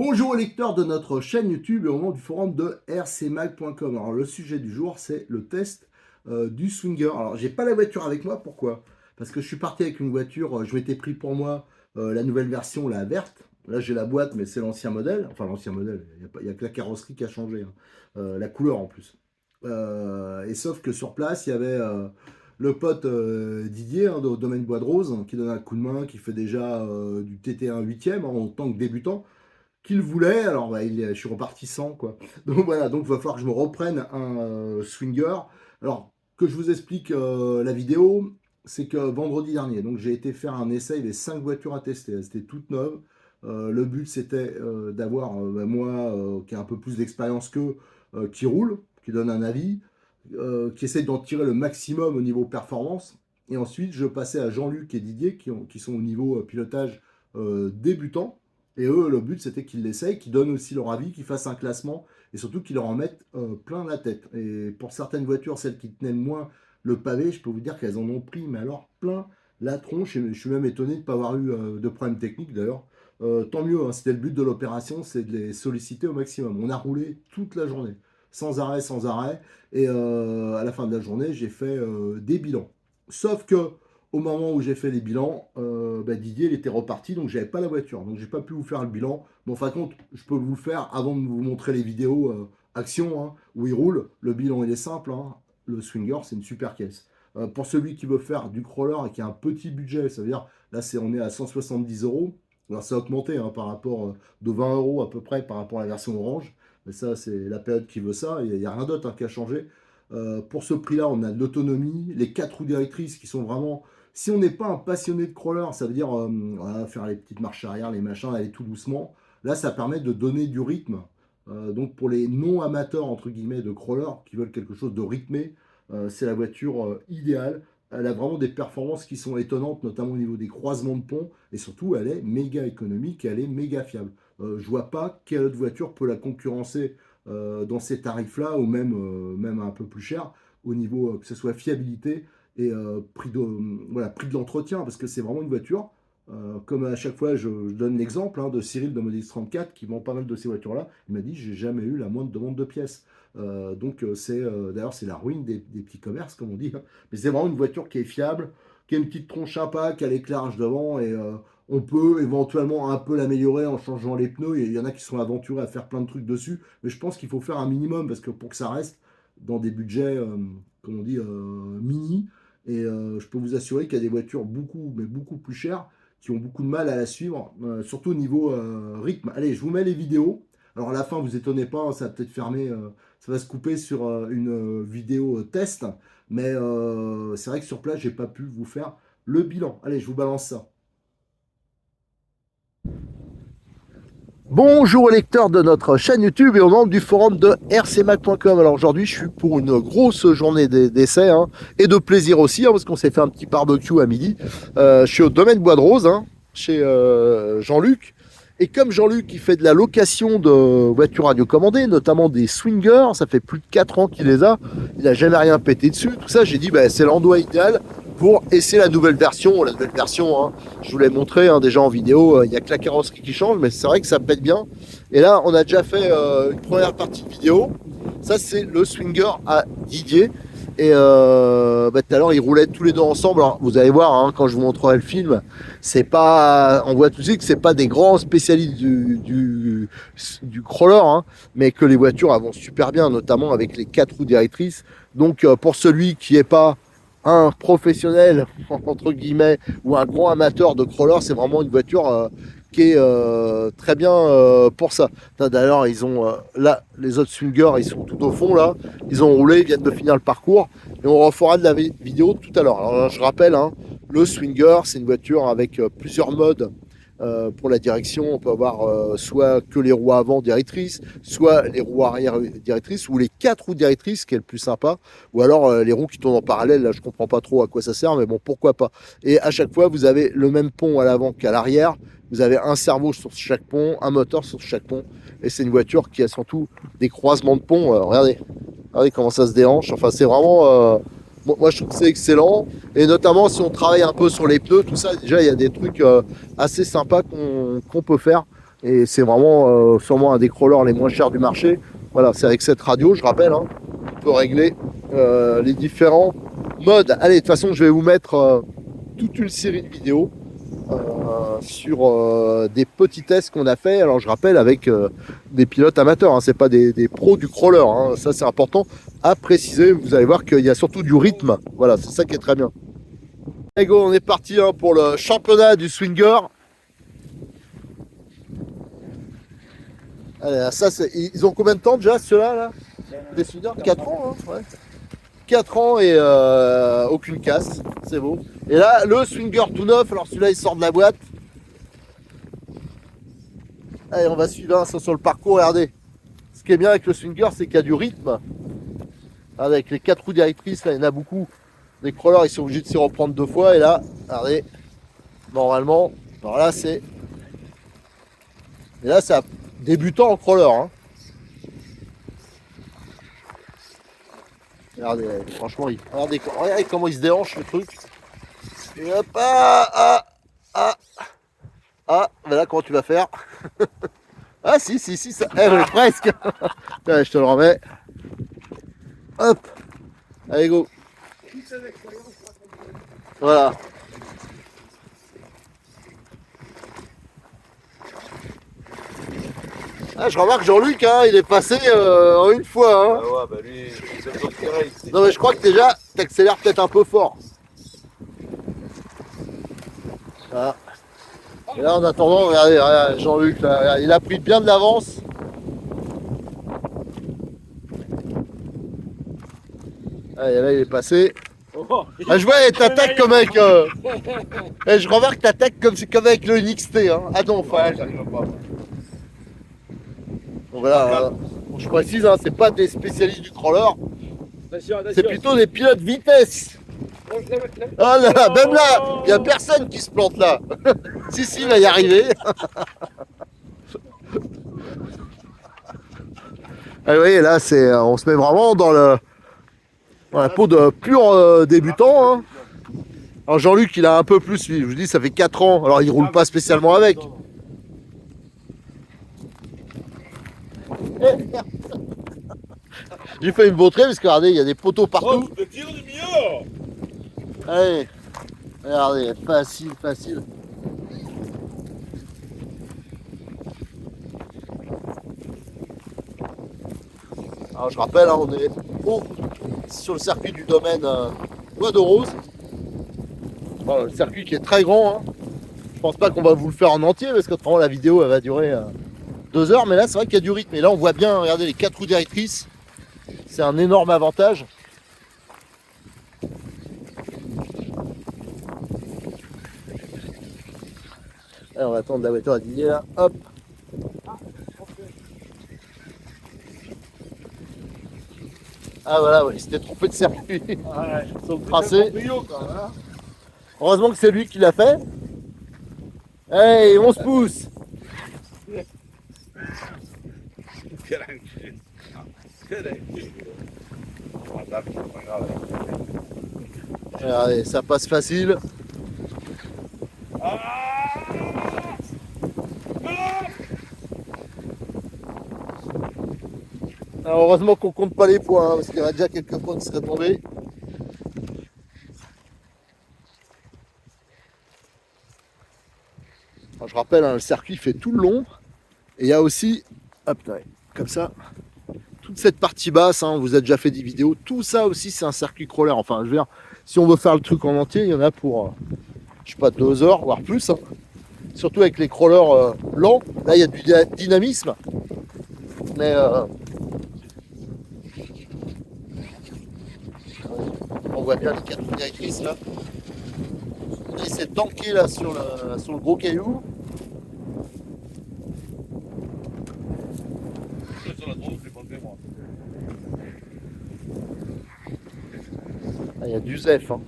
Bonjour aux lecteurs de notre chaîne YouTube et au nom du forum de rcmag.com. Alors le sujet du jour c'est le test du Swinger. Alors j'ai pas la voiture avec moi, pourquoi? Parce que je suis parti avec une voiture, je m'étais pris pour moi la nouvelle version, la verte. Là j'ai la boîte mais c'est l'ancien modèle, enfin l'ancien modèle, il n'y a que la carrosserie qui a changé, hein. La couleur en plus. Et sauf que sur place il y avait le pote Didier au domaine Bois de Rose qui donne un coup de main, qui fait déjà du TT1 8e en tant que débutant qu'il voulait. Alors, bah, je suis reparti sans, quoi. Donc voilà, donc il va falloir que je me reprenne un swinger. Alors, que je vous explique la vidéo, c'est que vendredi dernier, donc j'ai été faire un essai des 5 voitures à tester. Elles étaient toutes neuves. Le but, c'était d'avoir, bah, moi, qui a un peu plus d'expérience qu'eux, qui roule, qui donne un avis, qui essaye d'en tirer le maximum au niveau performance. Et ensuite, je passais à Jean-Luc et Didier, qui sont au niveau pilotage débutant. Et eux, le but, c'était qu'ils l'essayent, qu'ils donnent aussi leur avis, qu'ils fassent un classement, et surtout qu'ils leur en mettent plein la tête. Et pour certaines voitures, celles qui tenaient le moins le pavé, je peux vous dire qu'elles en ont pris, mais alors plein la tronche. Et je suis même étonné de ne pas avoir eu de problème technique d'ailleurs. Tant mieux, hein, c'était le but de l'opération, c'est de les solliciter au maximum. On a roulé toute la journée, sans arrêt, sans arrêt. Et à la fin de la journée, j'ai fait des bilans. Sauf que au moment où j'ai fait les bilans, bah, Didier il était reparti, donc j'avais pas la voiture. Donc j'ai pas pu vous faire le bilan. Mais en fin de compte, je peux vous le faire avant de vous montrer les vidéos action, hein, où il roule. Le bilan il est simple, hein. Le Swinger c'est une super caisse. Pour celui qui veut faire du crawler et qui a un petit budget, ça veut dire là on est à 170 euros. Alors ça a augmenté, hein, par rapport de 20 euros à peu près par rapport à la version orange. Mais ça c'est la période qui veut ça. Il n'y a rien d'autre, hein, qui a changé. Pour ce prix-là, on a de l'autonomie, les 4 roues directrices qui sont vraiment. Si on n'est pas un passionné de crawler, ça veut dire voilà, faire les petites marches arrière, les machins, aller tout doucement. Là, ça permet de donner du rythme. Donc pour les non-amateurs, entre guillemets, de crawler, qui veulent quelque chose de rythmé, c'est la voiture idéale. Elle a vraiment des performances qui sont étonnantes, notamment au niveau des croisements de pont. Et surtout, elle est méga économique et elle est méga fiable. Je vois pas quelle autre voiture peut la concurrencer dans ces tarifs-là, ou même un peu plus cher, au niveau que ce soit fiabilité et prix de l'entretien, parce que c'est vraiment une voiture. Comme à chaque fois, je donne l'exemple, hein, de Cyril de Modis 34 qui vend pas mal de ces voitures-là. Il m'a dit j'ai jamais eu la moindre demande de pièces. D'ailleurs c'est la ruine des petits commerces, comme on dit, hein. Mais c'est vraiment une voiture qui est fiable, qui a une petite tronche sympa, qui a l'éclairage devant, et on peut éventuellement un peu l'améliorer en changeant les pneus. Il y en a qui sont aventurés à faire plein de trucs dessus, mais je pense qu'il faut faire un minimum parce que pour que ça reste dans des budgets, comme on dit, mini. Et je peux vous assurer qu'il y a des voitures beaucoup, mais beaucoup plus chères qui ont beaucoup de mal à la suivre, surtout au niveau rythme. Allez, je vous mets les vidéos. Alors à la fin, vous étonnez pas, hein, ça va peut-être fermer, ça va se couper sur une vidéo test, mais c'est vrai que sur place, j'ai pas pu vous faire le bilan. Allez, je vous balance ça. Bonjour aux lecteurs de notre chaîne YouTube et aux membres du forum de rcmag.com. Alors aujourd'hui, je suis pour une grosse journée d'essai, hein, et de plaisir aussi, hein, parce qu'on s'est fait un petit barbecue à midi. Je suis au domaine Bois de Rose, hein, chez Jean-Luc. Et comme Jean-Luc il fait de la location de voitures radiocommandées, notamment des swingers, ça fait plus de 4 ans qu'il les a, il n'a jamais rien pété dessus, tout ça, j'ai dit bah, c'est l'endroit idéal pour essayer la nouvelle version. La nouvelle version, hein, je vous l'ai montré, hein, déjà en vidéo, il n'y a que la carrosserie qui change, mais c'est vrai que ça pète bien. Et là, on a déjà fait une première partie de vidéo. Ça, c'est le swinger à Didier. Et bah, tout à l'heure, ils roulaient tous les deux ensemble. Alors, vous allez voir, hein, quand je vous montrerai le film, c'est pas, on voit tout de suite que c'est pas des grands spécialistes du crawler, hein, mais que les voitures elles vont super bien, notamment avec les 4 roues directrices. Donc, pour celui qui n'est pas un professionnel, entre guillemets, ou un grand amateur de crawler, c'est vraiment une voiture qui est très bien pour ça. D'ailleurs, ils ont là, les autres swingers, ils sont tout au fond là. Ils ont roulé, ils viennent de finir le parcours. Et on refera de la vidéo tout à l'heure. Alors, je rappelle, hein, le swinger, c'est une voiture avec plusieurs modes. Pour la direction, on peut avoir soit que les roues avant directrices, soit les roues arrière directrices, ou les 4 roues directrices, qui est le plus sympa, ou alors les roues qui tournent en parallèle. Là, je comprends pas trop à quoi ça sert, mais bon, pourquoi pas. Et à chaque fois, vous avez le même pont à l'avant qu'à l'arrière. Vous avez un servot sur chaque pont, un moteur sur chaque pont, et c'est une voiture qui a surtout des croisements de pont. Regardez comment ça se déhanche. Enfin, c'est vraiment moi, je trouve que c'est excellent. Et notamment, si on travaille un peu sur les pneus, tout ça, déjà, il y a des trucs assez sympas qu'on peut faire. Et c'est vraiment sûrement un des crawlers les moins chers du marché. Voilà, c'est avec cette radio, je rappelle, hein, on peut régler les différents modes. Allez, de toute façon, je vais vous mettre toute une série de vidéos sur des petits tests qu'on a fait. Alors, je rappelle, avec des pilotes amateurs, hein, c'est pas des pros du crawler. Hein. Ça, c'est important à préciser. Vous allez voir qu'il y a surtout du rythme. Voilà, c'est ça qui est très bien. Allez, go, on est parti hein, pour le championnat du swinger. Allez, ça, ils ont combien de temps déjà, ceux-là là des swingers 4 ans, hein, ouais. 4 ans et aucune casse, c'est beau. Et là, le swinger tout neuf, alors celui-là il sort de la boîte. Allez, on va suivre hein, sur le parcours, regardez. Ce qui est bien avec le swinger, c'est qu'il y a du rythme. Avec les 4 roues directrices, là, il y en a beaucoup. Les crawlers, ils sont obligés de s'y reprendre 2 fois. Et là, regardez, normalement, alors là, c'est... Et là, c'est débutant en crawler. Hein. Regardez, franchement, regardez comment il se déhanche le truc. Et hop, mais là, comment tu vas faire? Ah, si, ça. Presque. Allez, je te le remets. Hop. Allez, go. Voilà. Ah, je remarque Jean-Luc, hein, il est passé en une fois. Hein. Ah ouais, bah lui, c'est le direct. Non, mais je crois que déjà, t'accélères peut-être un peu fort. Voilà. Et là, en attendant, regardez Jean-Luc, il a pris bien de l'avance. Allez, là, il est passé. Oh, Ah, je vois, t'attaques comme avec. Je remarque que t'attaques comme avec le NXT. Hein. Ah non, enfin. ouais, j'arrive pas. Donc voilà, je précise, hein, c'est pas des spécialistes du crawler, c'est plutôt des pilotes vitesse. Oh là là, même là, il n'y a personne qui se plante là. Si, il va y arriver. Ah, vous voyez, là, on se met vraiment dans la peau de pur débutant. Hein. Alors Jean-Luc, il a un peu plus, je vous dis, ça fait 4 ans, alors il roule pas spécialement avec. J'ai failli me vautrer parce que regardez, il y a des poteaux partout. Oh, tu te tires du milieu. Allez, regardez, facile. Alors je rappelle, hein, on est sur le circuit du domaine Bois de Rose. Bon, le circuit qui est très grand. Hein. Je pense pas qu'on va vous le faire en entier parce qu'autrement la vidéo elle va durer 2 heures. Mais là c'est vrai qu'il y a du rythme. Et là on voit bien, regardez les 4 roues directrices. C'est un énorme avantage. Allez, on va attendre la voiture à dîner là. Hop. Ah voilà, ouais, il s'était trompé de circuit. Ouais, Sur le tracé. brio, quand même, hein. Heureusement que c'est lui qui l'a fait. Hey, 11 pouces. Quel enculé. Quel enculé. On va taper, c'est pas grave. Regardez, ça passe facile. Alors, heureusement qu'on compte pas les points, hein, parce qu'il y aurait déjà quelques points qui seraient tombés. Alors, je rappelle, hein, le circuit fait tout le long. Et il y a aussi, hop, ouais, comme ça, toute cette partie basse, hein, vous avez déjà fait des vidéos. Tout ça aussi, c'est un circuit crawler. Enfin, je veux dire, si on veut faire le truc en entier, il y en a pour, je sais pas, 2 heures, voire plus. Hein. Surtout avec les crawlers lents. Là, il y a du dynamisme. Mais on voit bien les 4 roues directrices là. On essaie de tanker là sur le gros caillou. Sur la droite, je l'ai pas fait, moi. Ah, il y a du Zef. Hein.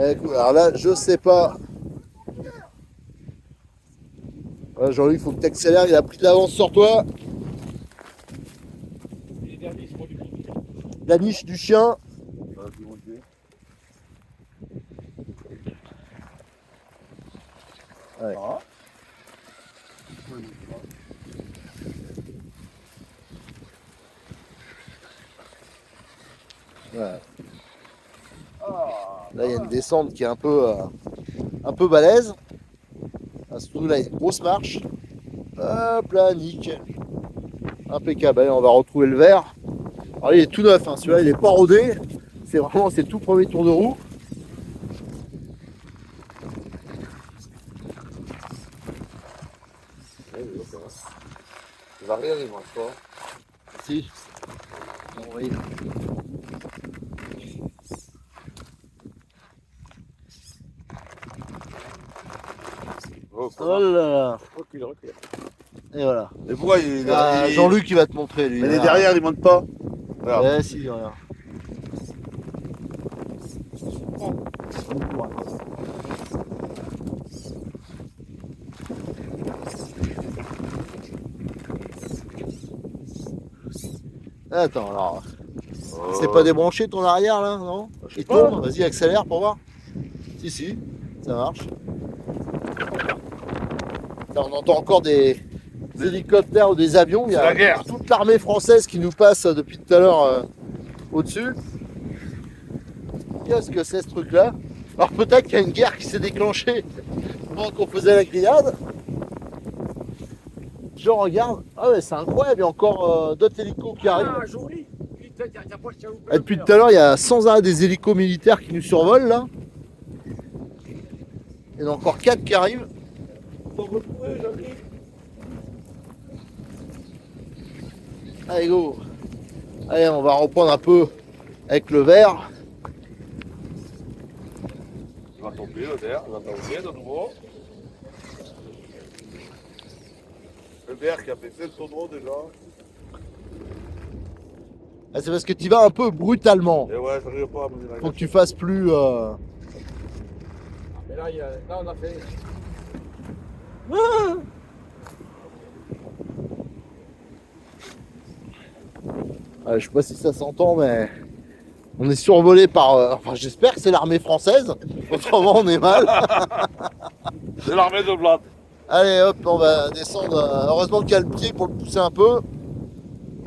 Écoute, alors là, je sais pas. Ouais, Jean-Luc, il faut que tu accélères. Il a pris de l'avance sur toi. La niche du chien. Ouais. Ah. Voilà. Ah, Là, il y a une descente qui est un peu balèze. Ah, surtout là, il y a une grosse marche. Hop là, nickel. Impeccable. Allez, on va retrouver le verre. Alors, il est tout neuf, hein. Celui-là, il est pas rodé. C'est le tout premier tour de roue. il va rien, il mange pas. Si. Oui. Oh, Oh là là. recule. Et voilà. Mais pourquoi il, Ah, Jean-Luc, il va te montrer, lui. Mais les Voilà. derrière, il monte pas. Regarde. Ouais, si, regarde. Attends, alors. C'est pas débranché ton arrière là, non? Je sais Il pas. tourne, vas-y, accélère pour voir. Si, ça marche. Là, on entend encore des hélicoptères ou des avions. Il y C'est a la guerre. toute l'armée française qui nous passe depuis tout à l'heure au-dessus. Qu'est-ce que c'est ce truc-là? Alors peut-être qu'il y a une guerre qui s'est déclenchée pendant qu'on faisait la grillade. Je regarde. Ah ouais, c'est incroyable, il y a encore d'autres hélicos qui arrivent. Ah, joli. Putain, t'as pas de Et depuis tout à l'heure, il y a sans arrêt des hélicos militaires qui nous survolent là. Il y en a encore 4 qui arrivent. Allez, go. Allez, on va reprendre un peu avec le verre. Il va tomber le verre, il va tomber de nouveau. Le verre qui a fait 7 tonneaux déjà. Ah, c'est parce que tu vas un peu brutalement. Et ouais, j'arrive pas à mener la Faut que tu fasses plus. Mais là, là, on a fait. Je sais pas si ça s'entend, mais on est survolé par. Enfin, j'espère que c'est l'armée française. Autrement, on est mal. C'est l'armée de Vlad. Allez, hop, on va descendre. Heureusement qu'il y a le pied pour le pousser un peu.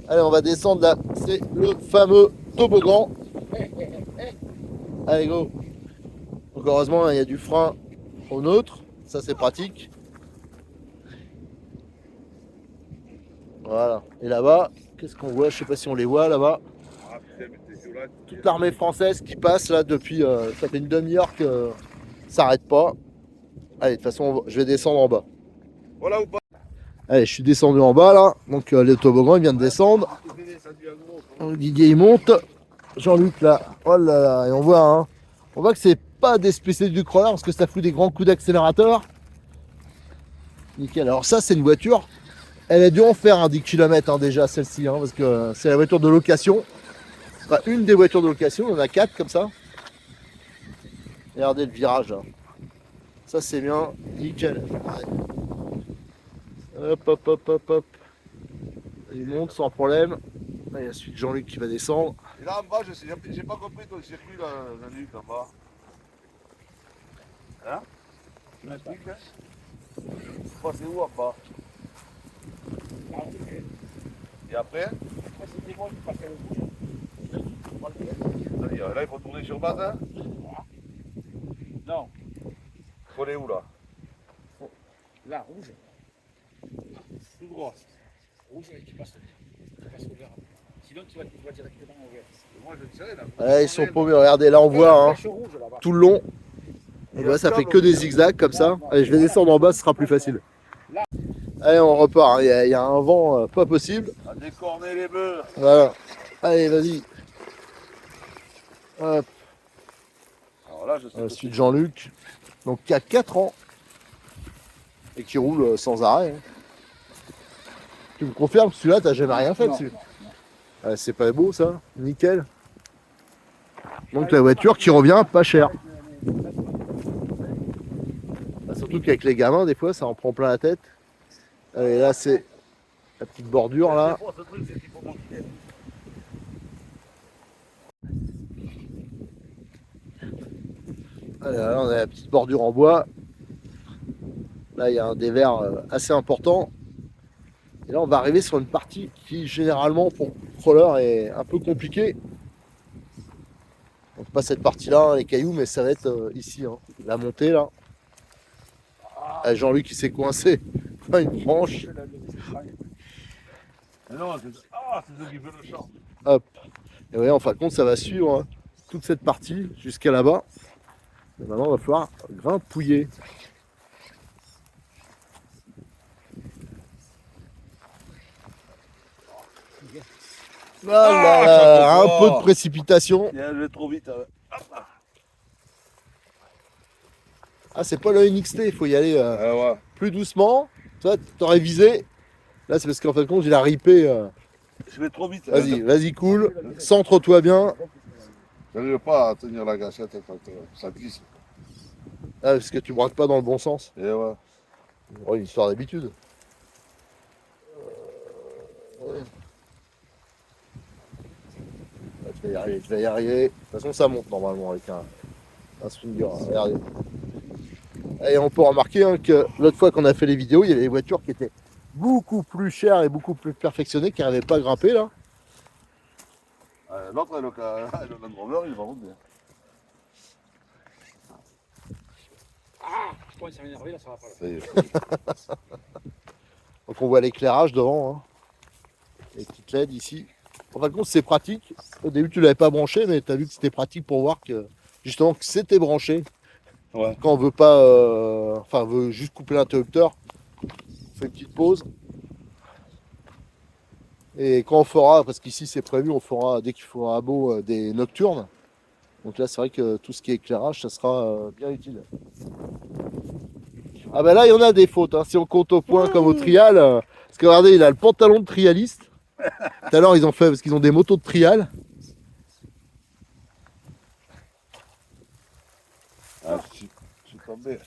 Allez, on va descendre là. C'est le fameux toboggan. Allez, go. Donc, heureusement, il y a du frein au neutre. Ça, c'est pratique. Voilà. Et là-bas, qu'est-ce qu'on voit? Je sais pas si on les voit là-bas. Ah putain, mais t'es violent. Toute l'armée française qui passe là depuis. Ça fait une demi-heure que ça s'arrête pas. Allez, de toute façon, je vais descendre en bas. Voilà ou pas? Allez, je suis descendu en bas là. Donc, le toboggan, il vient de descendre. Didier, il monte. Jean-Luc là. Oh là là. Et on voit que c'est pas des spécialistes du crawler parce que ça fout des grands coups d'accélérateur. Nickel. Alors, ça, c'est une voiture. Elle a dû en faire un 10 km déjà, celle-ci, hein, parce que c'est la voiture de location. Enfin, une des voitures de location, on en a 4 comme ça. Regardez le virage. Là. Ça, c'est bien. Nickel. Hop. Il monte sans problème. Là, il y a celui de Jean-Luc qui va descendre. Et là en bas, j'ai pas compris ton circuit là, Jean-Luc, en bas. Hein? Tu m'expliques, hein? Faut passer où en bas? Et après? C'était moi qui passais le rouge. C'est-à-dire, là, il faut tourner sur base, hein? Non, Faut aller où là? là, rouge. Tout droit. Rouge, et tu passes au vert. Sinon, tu vas directement au vert. Et moi, je tirais là. Ouais, ils sont paumés. Regardez, là, on voit Flèche rouge, là-bas. tout le long. On voit, ça fait que des zigzags comme ça. Allez, je vais descendre en bas, ce sera plus facile. Allez, on repart. Il y a un vent pas possible. À décorner les bœufs. Voilà. Allez, vas-y. Hop. Alors là, je sais que Celui de Jean-Luc. Donc, qui a 4 ans. Et qui roule sans arrêt. Hein. Tu me confirmes que celui-là, t'as jamais rien fait dessus? Ouais, c'est pas beau ça? Nickel. Donc, la voiture qui revient pas cher. Surtout qu'avec les gamins, des fois, ça en prend plein la tête. Et là, c'est la petite bordure là. ce truc, c'est qu'il faut monter. Allez, là, on a la petite bordure en bois. Là, il y a un dévers assez important. Et là, on va arriver sur une partie qui, généralement, pour crawler, est un peu compliquée. Donc, pas cette partie-là, hein, les cailloux, mais ça va être ici, hein, la montée, là. Ah, Jean-Luc, qui s'est coincé. Une branche. Mais non, c'est ceux qui font le champ. Hop. Et vous voyez, en fin de compte, ça va suivre toute cette partie jusqu'à là-bas. Et maintenant, il va falloir grimpouiller. Voilà, un peu de précipitation. Je vais trop vite. Ah, c'est pas le NXT, il faut y aller Ouais. plus doucement. Toi, t'aurais visé. Là, c'est parce qu'en fin de compte, il a ripé. Je vais trop vite. Vas-y, cool. Centre-toi bien. J'arrive pas à tenir la gâchette quand ça glisse. Ah, parce que tu braques pas dans le bon sens. Et ouais. Oh, une histoire d'habitude. Je vais y arriver, je vais y arriver. De toute façon, ça monte normalement avec un swinger. Regardez. Et on peut remarquer hein, que l'autre fois qu'on a fait les vidéos, il y avait des voitures qui étaient beaucoup plus chères et beaucoup plus perfectionnées qui n'arrivaient pas à grimper là. L'autre, le Land Rover, il va monter. Ah, je commence à m'énerver là, ça va pas. Là. Ça y est. Donc on voit l'éclairage devant. Hein. Les petites LED ici. En fin de compte, c'est pratique. Au début, tu l'avais pas branché, mais tu as vu que c'était pratique pour voir que justement que c'était branché. Ouais. Quand on veut pas, enfin, on veut juste couper l'interrupteur, on fait une petite pause. Et quand on fera, parce qu'ici c'est prévu, on fera dès qu'il fera beau des nocturnes. Donc là, c'est vrai que tout ce qui est éclairage, ça sera bien utile. Ah ben là, il y en a des fautes. Hein. Si on compte au point comme au trial, parce que regardez, il a le pantalon de trialiste. Tout à l'heure, ils ont fait parce qu'ils ont des motos de trial. Ah, je suis tombé.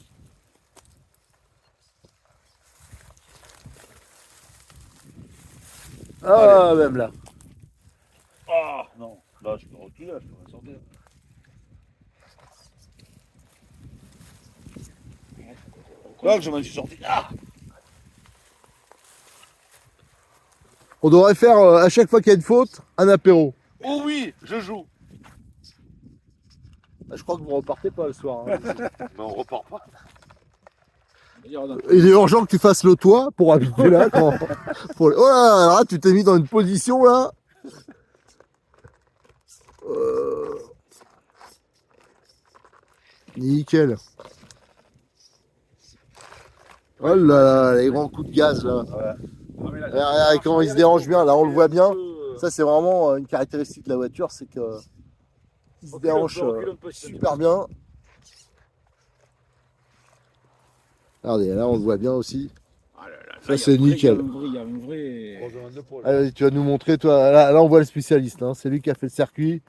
Ah, même là. Ah, non. Là, je peux reculer, je peux sortir. Là, je m'en suis sorti. Ah, On devrait faire à chaque fois qu'il y a une faute, un apéro. oh oui, je joue. Ah, je crois que vous repartez pas le soir. Hein. Mais on repart pas. Il est urgent que tu fasses le toit pour habiter là. Oh là, alors là, tu t'es mis dans une position là. Nickel. Oh là là, les grands coups de gaz là. Regarde comment il se dérange bien, là on le voit bien. Ça c'est vraiment une caractéristique de la voiture, c'est que il se dérange super bien. Regardez, là on le voit bien aussi. Ça c'est nickel. Il y a un vrai. Allez, tu vas nous montrer, toi. Là on voit le spécialiste, hein. C'est lui qui a fait le circuit.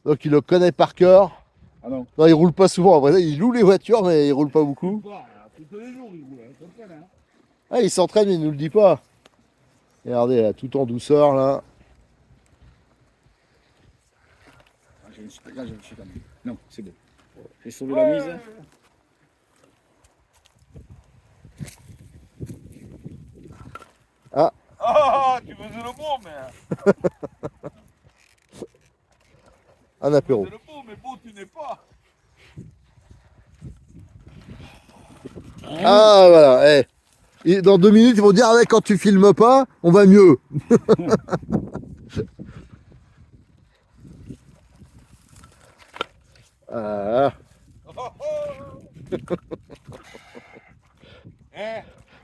Donc il le connaît par cœur. Ah non. Non, il roule pas souvent. En vrai, il loue les voitures, mais il roule pas beaucoup. Tous les jours, il roule. Hein. Ah, il s'entraîne, mais il nous le dit pas. Regardez, là, tout en douceur, là. Ah, là, je me suis quand même. Non, c'est bon. J'ai sauvé la mise. Ah, tu faisais le beau, mais. Un apéro. C'est le beau, mais beau, tu n'es pas. Ah, voilà. Eh. Et dans 2 minutes, ils vont dire, ah ouais, quand tu filmes pas, on va mieux. Ah.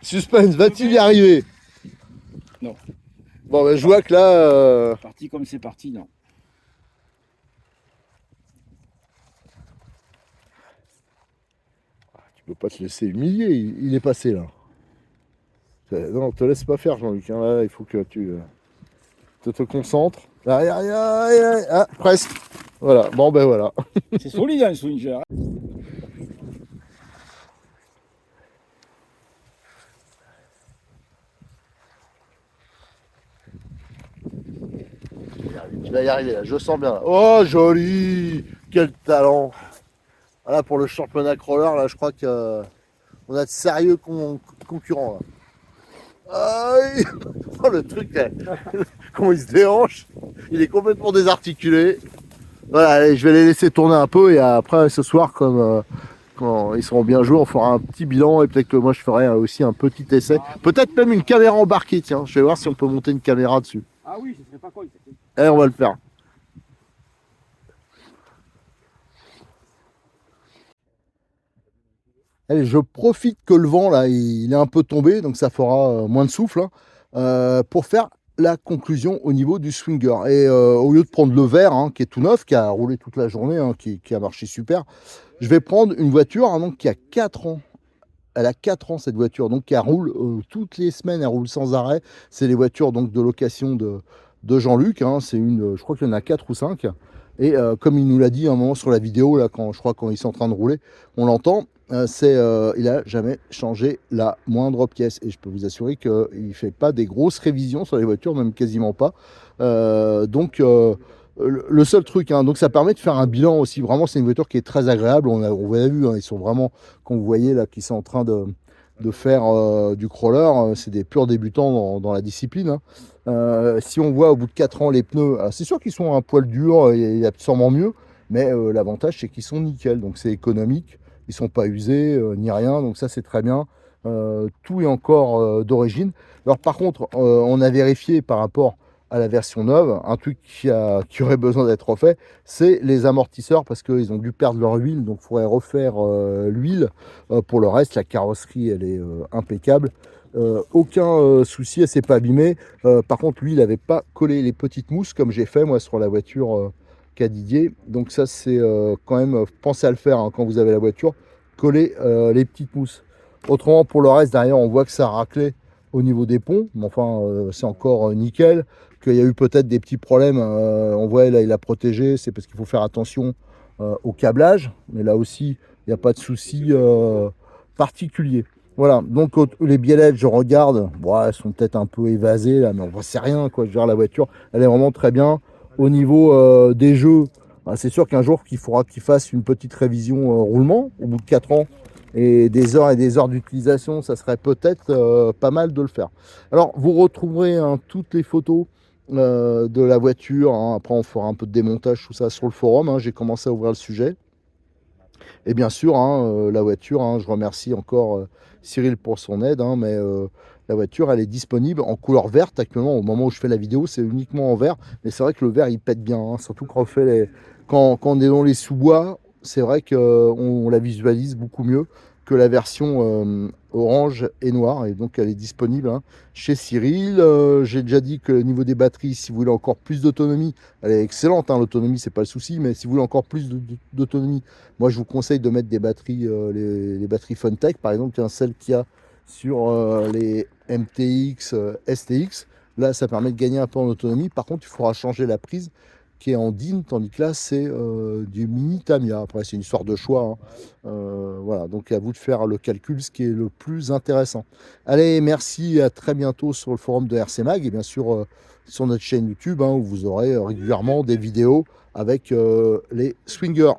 Suspense, va-t-il y arriver? Non. Bon, ben, je vois que là... Parti comme c'est parti, non. Tu peux pas te laisser humilier, il est passé là. Non, te laisse pas faire Jean-Luc, hein. Là, il faut que tu te concentres. Ah, presque. Voilà, bon ben voilà. C'est solide un swinger. Tu vas y arriver là, je sens bien. Là. Oh joli. Quel talent. Voilà pour le championnat crawler, là je crois que On a de sérieux concurrents là. Aïe. Oh, le truc, là. Comment il se déhanche. Il est complètement désarticulé. Voilà, allez, je vais les laisser tourner un peu et après ce soir, comme quand ils seront bien joués, on fera un petit bilan et peut-être que moi je ferai aussi un petit essai. Peut-être même une caméra embarquée, tiens. Je vais voir si on peut monter une caméra dessus. Ah oui, ce serait pas con. Allez, on va le faire. Allez, je profite que le vent là, il est un peu tombé, donc ça fera moins de souffle, hein, pour faire la conclusion au niveau du swinger. Et au lieu de prendre le vert, hein, qui est tout neuf, qui a roulé toute la journée, hein, qui a marché super, je vais prendre une voiture hein, donc, qui a 4 ans. Elle a 4 ans cette voiture, donc elle roule toutes les semaines, elle roule sans arrêt. C'est les voitures donc de location de Jean-Luc, hein, c'est une, je crois qu'il y en a 4 ou 5. Et comme il nous l'a dit à un moment sur la vidéo, là, quand ils sont en train de rouler, on l'entend, il n'a jamais changé la moindre pièce. Et je peux vous assurer qu'il ne fait pas des grosses révisions sur les voitures, même quasiment pas. Le seul truc, hein, donc ça permet de faire un bilan aussi. Vraiment, c'est une voiture qui est très agréable. On a vu, hein, ils sont vraiment, quand vous voyez là, qu'ils sont en train de faire du crawler, c'est des purs débutants dans la discipline. Hein. Si on voit au bout de 4 ans les pneus, c'est sûr qu'ils sont un poil dur, il y a sûrement mieux, mais l'avantage c'est qu'ils sont nickel, donc c'est économique, ils sont pas usés ni rien, donc ça c'est très bien. Tout est encore d'origine. Alors par contre, on a vérifié par rapport à la version neuve, un truc qui aurait besoin d'être refait, c'est les amortisseurs parce qu'ils ont dû perdre leur huile, donc il faudrait refaire l'huile. Pour le reste, la carrosserie, elle est impeccable. Aucun souci, elle s'est pas abîmée. Par contre, lui, il n'avait pas collé les petites mousses comme j'ai fait moi sur la voiture qu'a Didier. Donc ça, c'est quand même, pensez à le faire hein, quand vous avez la voiture, coller les petites mousses. Autrement, pour le reste, derrière, on voit que ça a raclé au niveau des ponts, mais enfin, c'est encore nickel. Qu'il y a eu peut-être des petits problèmes, on voit là, il a protégé, c'est parce qu'il faut faire attention au câblage, mais là aussi, il n'y a pas de souci particulier. Voilà, donc les biellettes, je regarde, bon, elles sont peut-être un peu évasées là, mais on voit c'est rien quoi. Je veux dire, la voiture, elle est vraiment très bien. Au niveau des jeux, bah, c'est sûr qu'un jour qu'il faudra qu'il fasse une petite révision roulement au bout de 4 ans et des heures d'utilisation, ça serait peut-être pas mal de le faire. Alors, vous retrouverez hein, toutes les photos de la voiture. Hein. Après, on fera un peu de démontage, tout ça sur le forum. Hein. J'ai commencé à ouvrir le sujet. Et bien sûr, hein, la voiture, hein, je remercie encore Cyril pour son aide, hein, mais la voiture, elle est disponible en couleur verte actuellement. Au moment où je fais la vidéo, c'est uniquement en vert. Mais c'est vrai que le vert, il pète bien. Hein, surtout quand quand on est dans les sous-bois, c'est vrai qu'on la visualise beaucoup mieux que la version orange et noire. Et donc, elle est disponible hein, chez Cyril. J'ai déjà dit que au niveau des batteries, si vous voulez encore plus d'autonomie, elle est excellente. Hein, l'autonomie, c'est pas le souci. Mais si vous voulez encore plus d'autonomie, moi, je vous conseille de mettre des batteries, les batteries Funtech, par exemple, celles qu'il y a sur les MTX, STX. Là, ça permet de gagner un peu en autonomie. Par contre, il faudra changer la prise qui est en DIN, tandis que là, c'est du mini Tamiya. Après, c'est une histoire de choix. Hein. Voilà, donc à vous de faire le calcul, ce qui est le plus intéressant. Allez, merci, à très bientôt sur le forum de RC Mag et bien sûr sur notre chaîne YouTube, hein, où vous aurez régulièrement des vidéos avec les swingers.